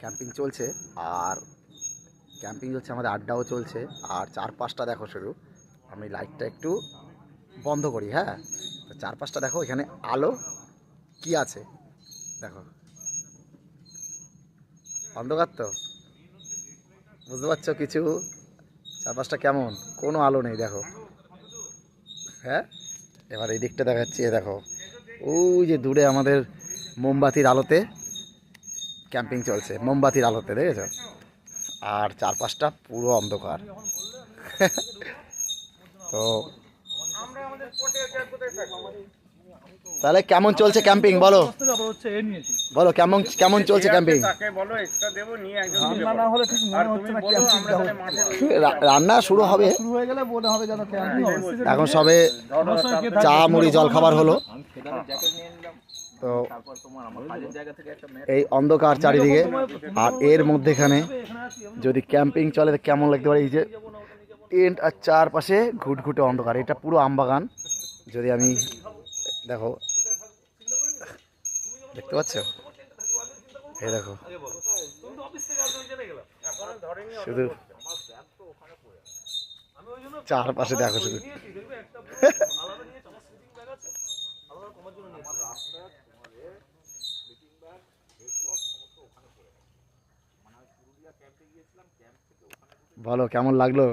Camping চলছে, আর camping চলছে, আমাদের আড্ডাও চলছে। আর চারপাশটা দেখো শুধু, আমি লাইটটা একটু বন্ধ করি। হ্যাঁ, তো চারপাশটা দেখো, এখানে আলো কি আছে দেখো, অন্ধকার তো বুঝতে পারছো কিছু? চারপাশটা কেমন, কোনো আলো নেই দেখো। হ্যাঁ, এবার এই দিকটা দেখাচ্ছি, এ দেখো ওই যে দূরে আমাদের মোমবাতির আলোতে ক্যাম্পিং চলছে, মোমবাতির আলোতে দেখেছো? আর চারপাশটা পুরো অন্ধকার। তো তাহলে কেমন চলছে ক্যাম্পিং বলো, বলো কেমন কেমন চলছে ক্যাম্পিং? রান্না শুরু হবে, এখন সবে চা মুড়ি জল খাবার হলো। তো এই অন্ধকার চারিদিকে, আর এর মধ্যেখানে যদি ক্যাম্পিং চলে কেমন লাগতে পারে, এই যে টেন্ট আর চারপাশে ঘুটঘুটে অন্ধকার, এটা পুরো আমবাগান। যদি আমি দেখো, দেখতে পাচ্ছ, এই দেখো শুধু চারপাশে দেখো শুধু। বলো কেমন লাগলো?